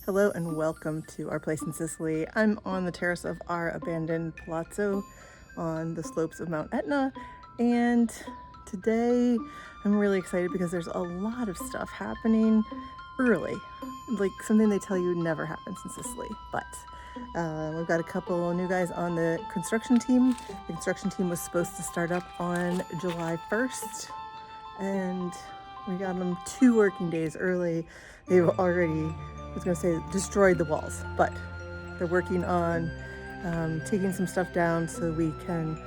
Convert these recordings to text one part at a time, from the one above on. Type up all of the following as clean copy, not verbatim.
Hello and welcome to our place in Sicily. I'm on the terrace of our abandoned palazzo on the slopes of Mount Etna, and today I'm really excited because there's a lot of stuff happening early, like something they tell you never happens in Sicily. But we've got a couple new guys on the construction team. The construction team was supposed to start up on July 1st, and we got them 2 working days early. They've already, I was gonna say, destroyed the walls, but they're working on taking some stuff down so we can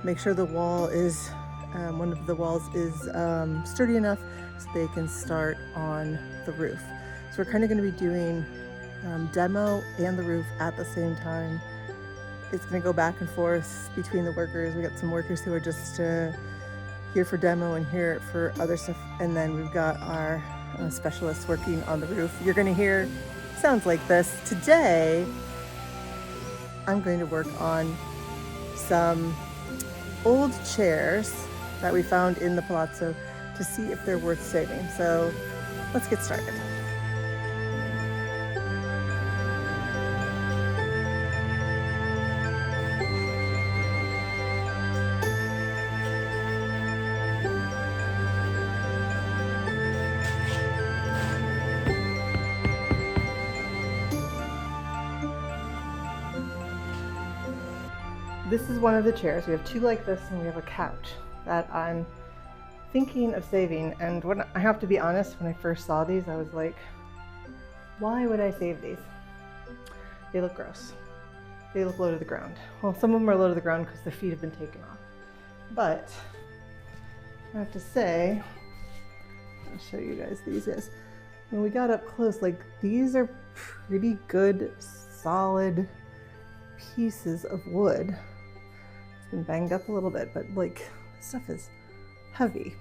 make sure the wall is, one of the walls is sturdy enough so they can start on the roof. So we're kind of gonna be doing demo and the roof at the same time. It's gonna go back and forth between the workers. We got some workers who are just here for demo and here for other stuff, and then we've got our specialists working on the roof. You're going to hear sounds like this. Today I'm going to work on some old chairs that we found in the palazzo to see if they're worth saving. So let's get started. This is one of the chairs. We have 2 like this, and we have a couch that I'm thinking of saving. And when I have to be honest, when I first saw these, I was like, why would I save these? They look gross. They look low to the ground. Well, some of them are low to the ground because the feet have been taken off. But I have to say, I'll show you guys these guys. When we got up close, like, these are pretty good, solid pieces of wood. It's been banged up a little bit, but like, stuff is heavy.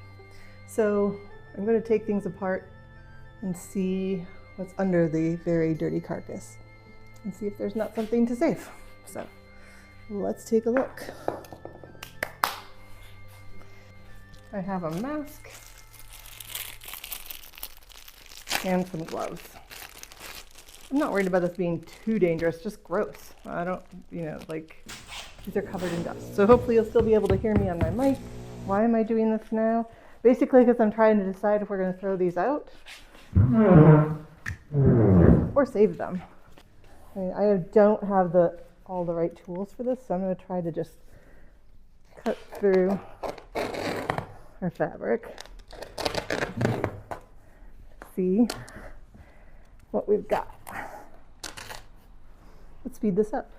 So I'm going to take things apart and see what's under the very dirty carcass and see if there's not something to save. So let's take a look. I have a mask and some gloves. I'm not worried about this being too dangerous, just gross. I don't, like, these are covered in dust. So hopefully you'll still be able to hear me on my mic. Why am I doing this now? Basically because I'm trying to decide if we're going to throw these out or save them. I mean, I don't have all the right tools for this, so I'm going to try to just cut through our fabric, see what we've got. Let's speed this up.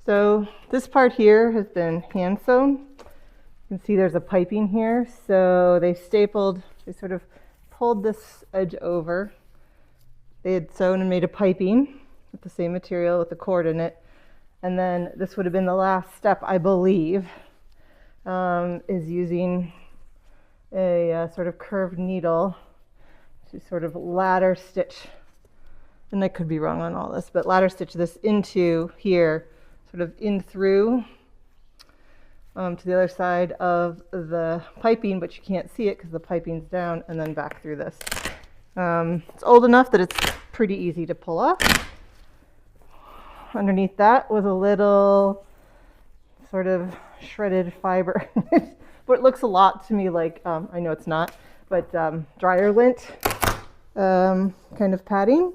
So this part here has been hand sewn. You can see there's a piping here. So they sort of pulled this edge over. They had sewn and made a piping with the same material with the cord in it. And then this would have been the last step, I believe, is using a sort of curved needle to sort of ladder stitch and I could be wrong on all this, but ladder stitch this into here, sort of in through to the other side of the piping, but you can't see it because the piping's down, and then back through this. It's old enough that it's pretty easy to pull off. Underneath that was a little sort of shredded fiber, but it looks a lot to me like, I know it's not, but dryer lint kind of padding.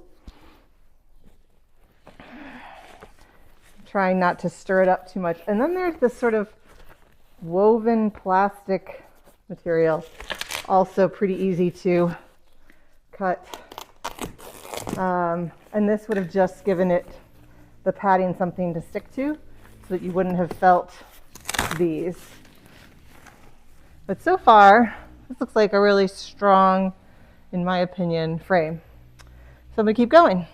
Trying not to stir it up too much. And then there's this sort of woven plastic material, also pretty easy to cut. And this would have just given it, the padding, something to stick to so that you wouldn't have felt these. But so far, this looks like a really strong, in my opinion, frame. So I'm gonna keep going.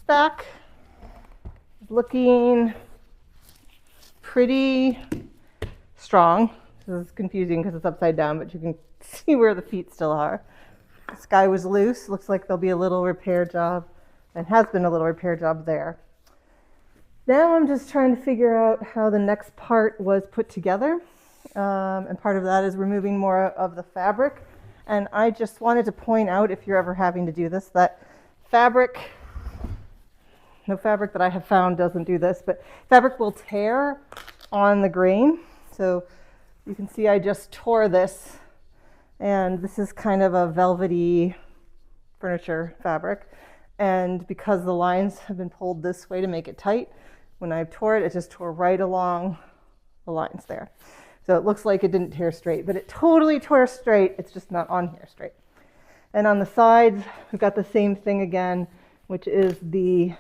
Back, looking pretty strong. This is confusing because it's upside down, but you can see where the feet still are. The sky was loose. Looks like there'll be a little repair job, and has been a little repair job there. Now I'm just trying to figure out how the next part was put together, and part of that is removing more of the fabric. And I just wanted to point out, if you're ever having to do this, that no fabric that I have found doesn't do this, but fabric will tear on the grain. So you can see I just tore this, and this is kind of a velvety furniture fabric. And because the lines have been pulled this way to make it tight, when I tore it, it just tore right along the lines there. So it looks like it didn't tear straight, but it totally tore straight. It's just not on here straight. And on the sides, we've got the same thing again, which is the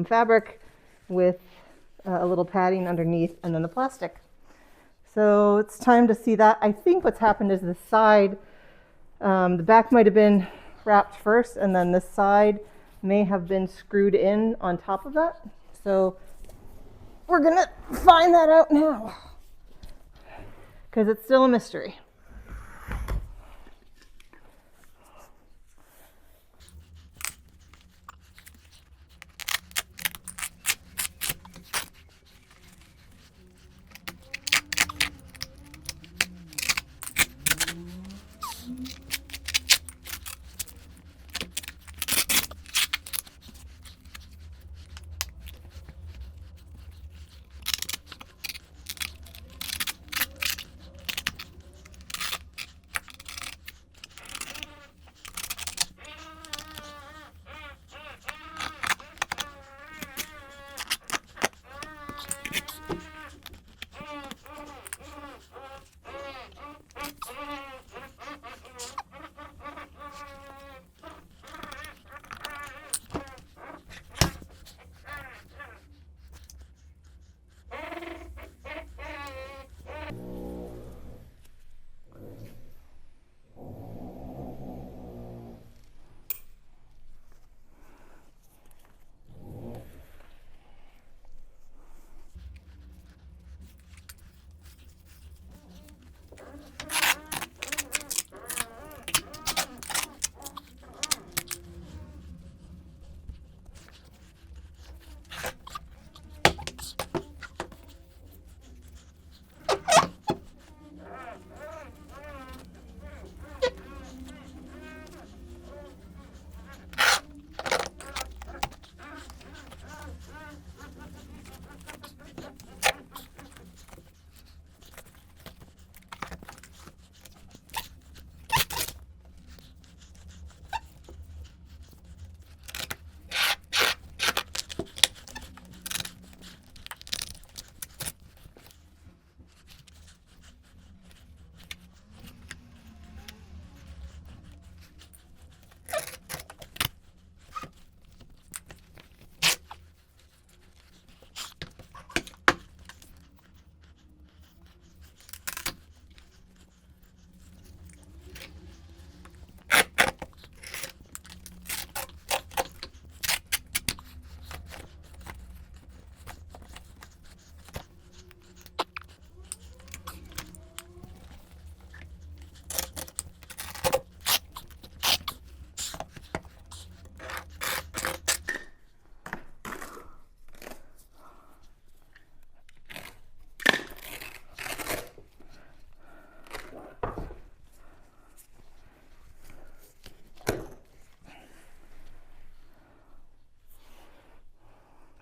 fabric with a little padding underneath, and then the plastic. So it's time to see that. I think what's happened is the side, the back might have been wrapped first, and then this side may have been screwed in on top of that. So we're gonna find that out now, because it's still a mystery.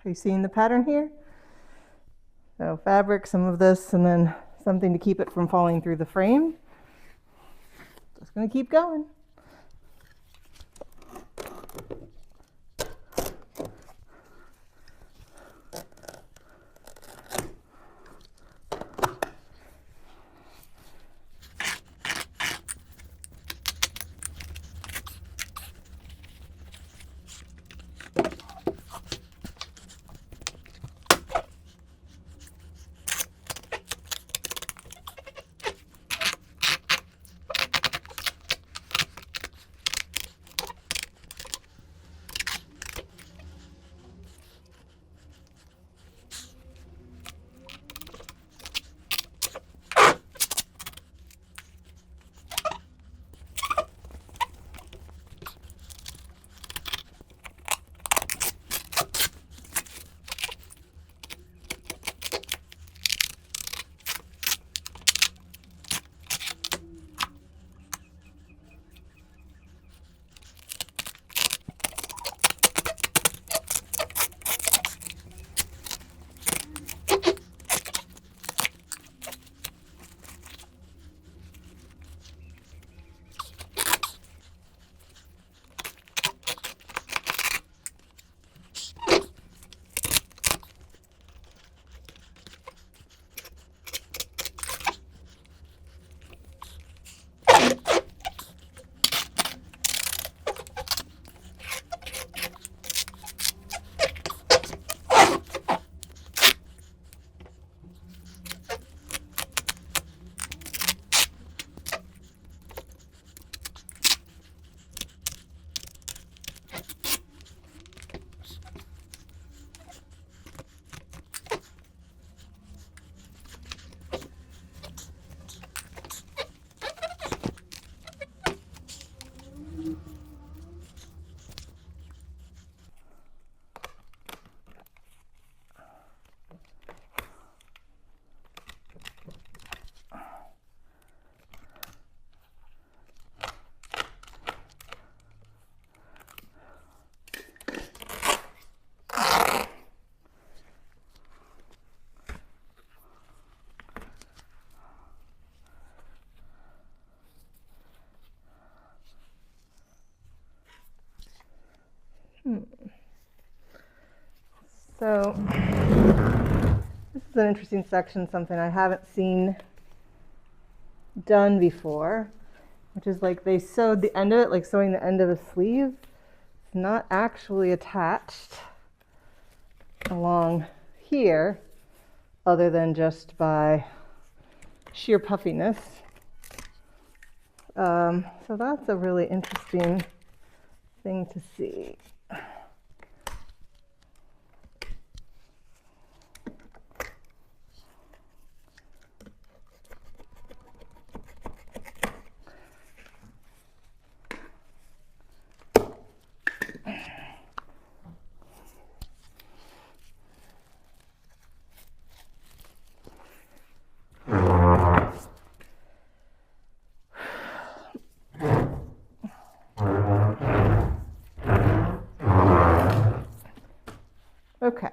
Are you seeing the pattern here? So fabric, some of this, and then something to keep it from falling through the frame. Just gonna keep going. So this is an interesting section, something I haven't seen done before, which is like they sewed the end of it, like sewing the end of the sleeve. It's not actually attached along here other than just by sheer puffiness. So that's a really interesting thing to see. Okay,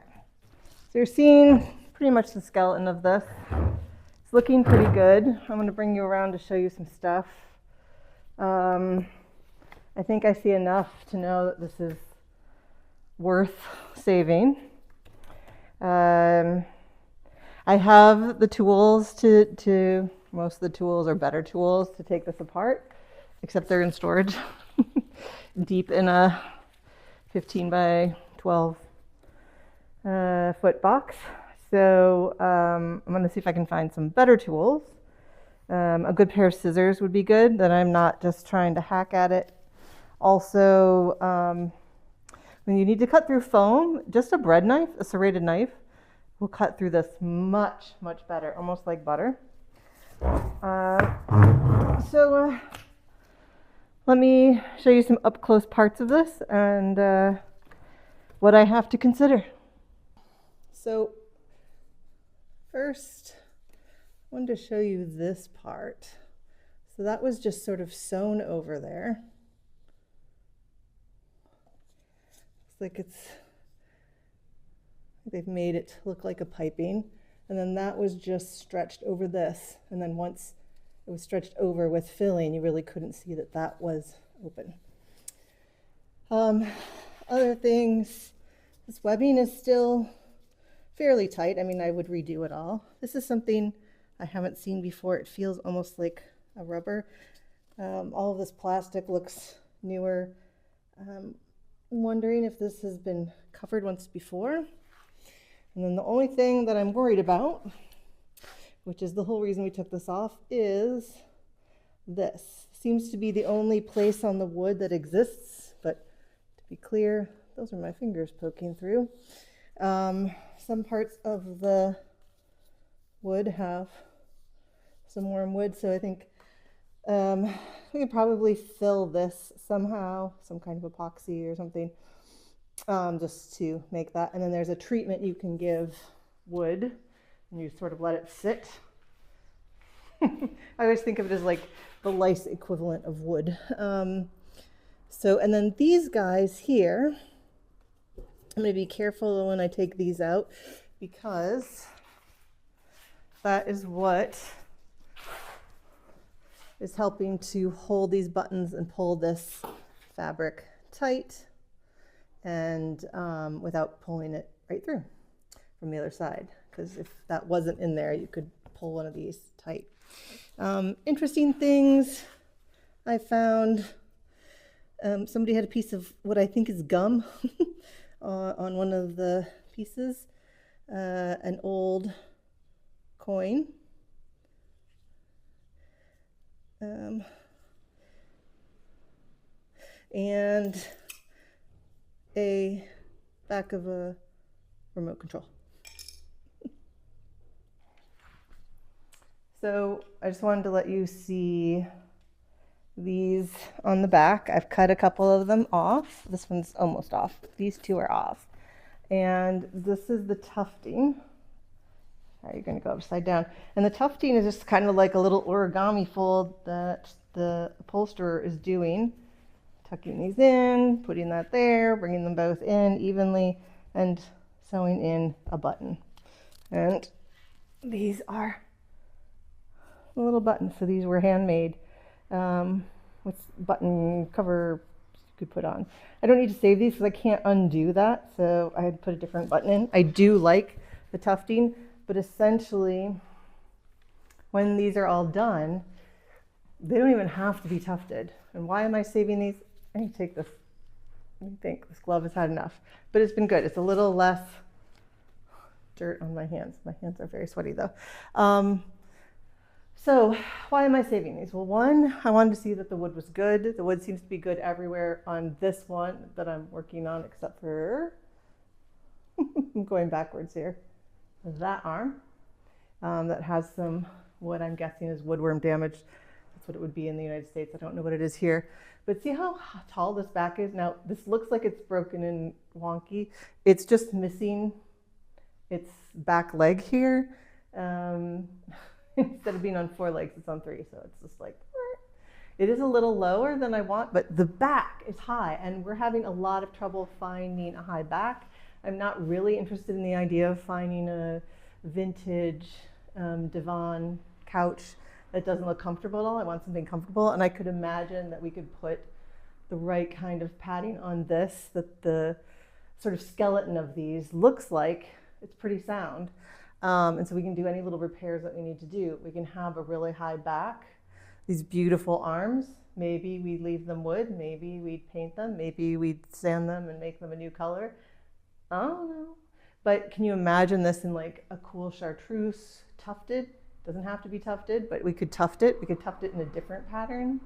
so you're seeing pretty much the skeleton of this. It's looking pretty good. I'm going to bring you around to show you some stuff. I think I see enough to know that this is worth saving. I have the tools to most of the tools are better tools to take this apart, except they're in storage deep in a 15 by 12 foot box. So I'm going to see if I can find some better tools. A good pair of scissors would be good, that I'm not just trying to hack at it. Also, when you need to cut through foam, just a bread knife, a serrated knife, will cut through this much, much better, almost like butter. So let me show you some up close parts of this and what I have to consider. So first, I wanted to show you this part. So that was just sort of sewn over there. Looks like it's They've made it look like a piping, and then that was just stretched over this, and then once it was stretched over with filling, you really couldn't see that that was open. Other things, this webbing is still fairly tight. I mean, I would redo it all. This is something I haven't seen before. It feels almost like a rubber. All of this plastic looks newer. I'm wondering if this has been covered once before. And then the only thing that I'm worried about, which is the whole reason we took this off, is this. Seems to be the only place on the wood that exists, but to be clear, those are my fingers poking through. Some parts of the wood have some warm wood, so I think we could probably fill this somehow, some kind of epoxy or something, just to make that. And then there's a treatment you can give wood, and you sort of let it sit. I always think of it as like the lice equivalent of wood. And then these guys here, I'm going to be careful when I take these out, because that is what is helping to hold these buttons and pull this fabric tight, and without pulling it right through from the other side, because if that wasn't in there, you could pull one of these tight. Interesting things I found. Somebody had a piece of what I think is gum on one of the pieces, an old coin. And a back of a remote control. So I just wanted to let you see these on the back. I've cut a couple of them off. This one's almost off. These two are off. And this is the tufting. All right, you're going to go upside down. And the tufting is just kind of like a little origami fold that the upholsterer is doing. Tucking these in, putting that there, bringing them both in evenly, and sewing in a button. And these are the little buttons. So these were handmade with button cover you could put on. I don't need to save these because I can't undo that, so I had to put a different button in. I do like the tufting, but essentially when these are all done, they don't even have to be tufted. And why am I saving these? I need to take this. I think this glove has had enough, but it's been good. It's a little less dirt on my hands. My hands are very sweaty though. So why am I saving these? Well, one, I wanted to see that the wood was good. The wood seems to be good everywhere on this one that I'm working on, except for, I'm going backwards here, that arm that has some what I'm guessing is woodworm damage. That's what it would be in the United States. I don't know what it is here. But see how tall this back is? Now, this looks like it's broken and wonky. It's just missing its back leg here. Instead of being on 4 legs, it's on 3. So it's just like, it is a little lower than I want, but the back is high, and we're having a lot of trouble finding a high back. I'm not really interested in the idea of finding a vintage divan couch that doesn't look comfortable at all. I want something comfortable, and I could imagine that we could put the right kind of padding on this, that the sort of skeleton of these looks like it's pretty sound. And so we can do any little repairs that we need to do. We can have a really high back, these beautiful arms. Maybe we'd leave them wood, maybe we'd paint them, maybe we'd sand them and make them a new color. I don't know. But can you imagine this in like a cool chartreuse tufted? Doesn't have to be tufted, but we could tuft it. We could tuft it in a different pattern.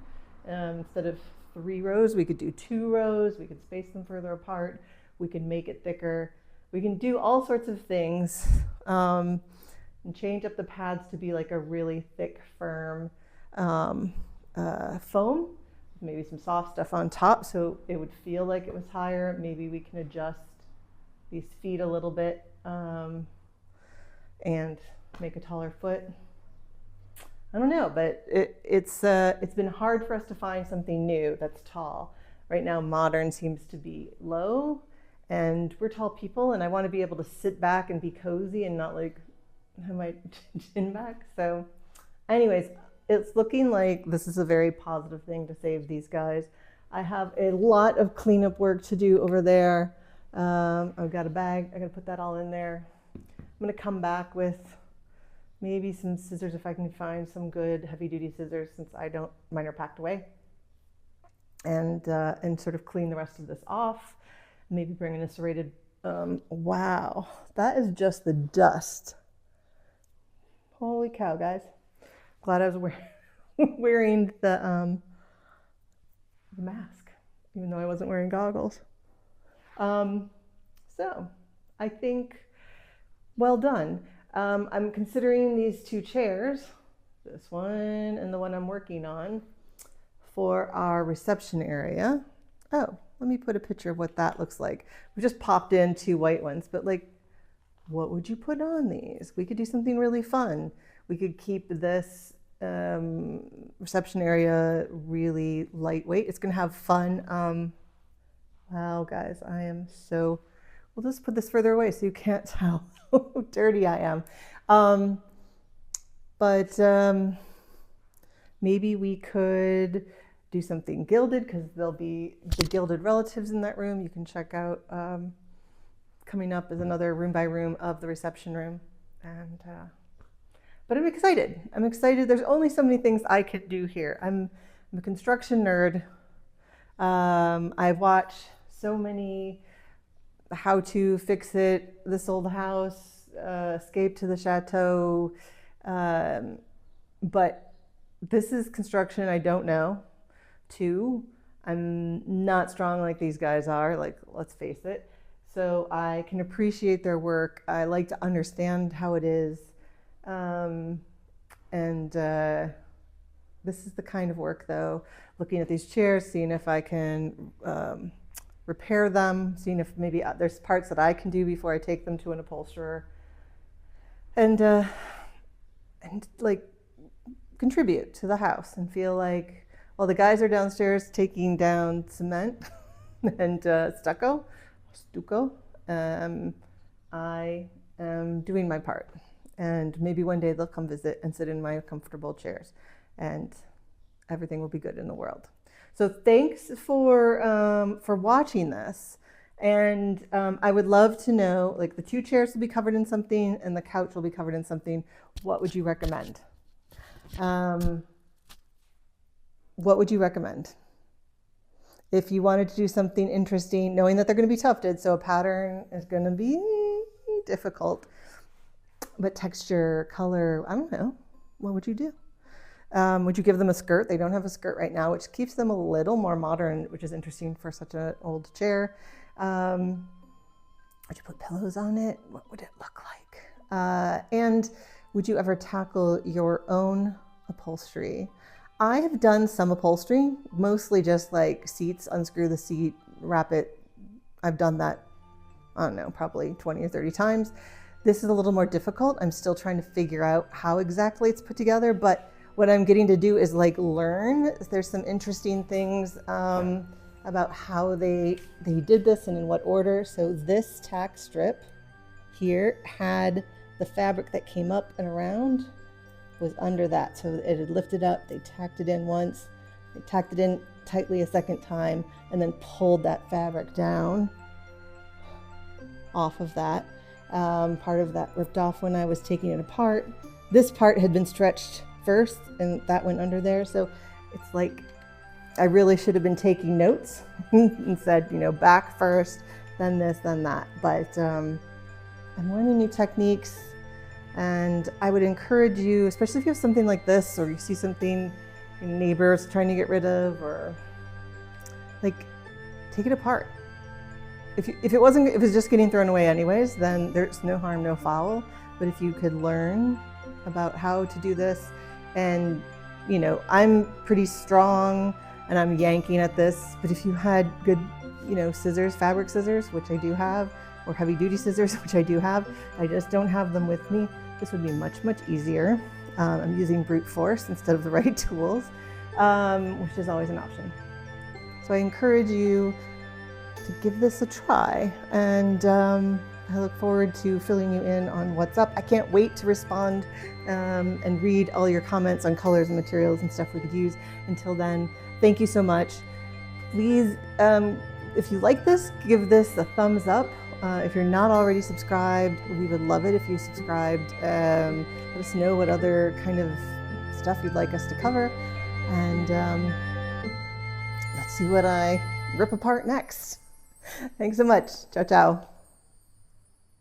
Instead of 3 rows, we could do 2 rows. We could space them further apart. We could make it thicker. We can do all sorts of things and change up the pads to be like a really thick, firm foam, maybe some soft stuff on top so it would feel like it was higher. Maybe we can adjust these feet a little bit and make a taller foot. I don't know, but it's been hard for us to find something new that's tall. Right now, modern seems to be low, And we're tall people, and I want to be able to sit back and be cozy and not like have my chin back. So anyways, it's looking like this is a very positive thing to save these guys. I have a lot of cleanup work to do over there. I've got a bag. I got to put that all in there. I'm going to come back with maybe some scissors if I can find some good heavy-duty scissors, since mine are packed away. And sort of clean the rest of this off. Maybe bring in a serrated. Wow, that is just the dust. Holy cow, guys! Glad I was wearing the mask, even though I wasn't wearing goggles. So I think well done. I'm considering these two chairs, this one and the one I'm working on, for our reception area. Oh, let me put a picture of what that looks like. We just popped in 2 white ones, but like, what would you put on these? We could do something really fun. We could keep this reception area really lightweight. It's gonna have fun. Wow, guys, I am so, we'll just put this further away so you can't tell how dirty I am. Maybe we could do something gilded, because there'll be the gilded relatives in that room. You can check out coming up is another room by room of the reception room. And but I'm excited. I'm excited. There's only so many things I could do here. I'm a construction nerd. I've watched so many how to fix it, this old house, escape to the chateau. But this is construction I don't know. 2, I'm not strong like these guys are, like, let's face it. So I can appreciate their work. I like to understand how it is. This is the kind of work, though, looking at these chairs, seeing if I can repair them, seeing if maybe there's parts that I can do before I take them to an upholsterer, and like contribute to the house and feel like, while the guys are downstairs taking down cement and stucco, I am doing my part. And maybe one day they'll come visit and sit in my comfortable chairs, and everything will be good in the world. So thanks for watching this. And I would love to know, like, the 2 chairs will be covered in something and the couch will be covered in something. What would you recommend? What would you recommend? If you wanted to do something interesting, knowing that they're going to be tufted, so a pattern is going to be difficult, but texture, color, I don't know. What would you do? Would you give them a skirt? They don't have a skirt right now, which keeps them a little more modern, which is interesting for such an old chair. Would you put pillows on it? What would it look like? And would you ever tackle your own upholstery? I have done some upholstery, mostly just like seats, unscrew the seat, wrap it. I've done that, I don't know, probably 20 or 30 times. This is a little more difficult. I'm still trying to figure out how exactly it's put together, but what I'm getting to do is like learn. There's some interesting things about how they did this and in what order. So this tack strip here had the fabric that came up and around was under that. So it had lifted up, they tacked it in once, they tacked it in tightly a second time, and then pulled that fabric down off of that. Part of that ripped off when I was taking it apart. This part had been stretched first and that went under there. So it's like, I really should have been taking notes and said, you know, back first, then this, then that. But I'm learning new techniques. And I would encourage you, especially if you have something like this, or you see something your neighbors trying to get rid of, or like, take it apart. If it was just getting thrown away anyways, then there's no harm, no foul. But if you could learn about how to do this, and you know, I'm pretty strong and I'm yanking at this, but if you had good, you know, scissors, fabric scissors, which I do have, or heavy duty scissors, which I do have, I just don't have them with me. This would be much, much easier. I'm using brute force instead of the right tools, which is always an option. So I encourage you to give this a try. And I look forward to filling you in on what's up. I can't wait to respond and read all your comments on colors and materials and stuff we could use. Until then, thank you so much. Please, if you like this, give this a thumbs up. If you're not already subscribed, we would love it if you subscribed. Let us know what other kind of stuff you'd like us to cover. And let's see what I rip apart next. Thanks so much. Ciao, ciao.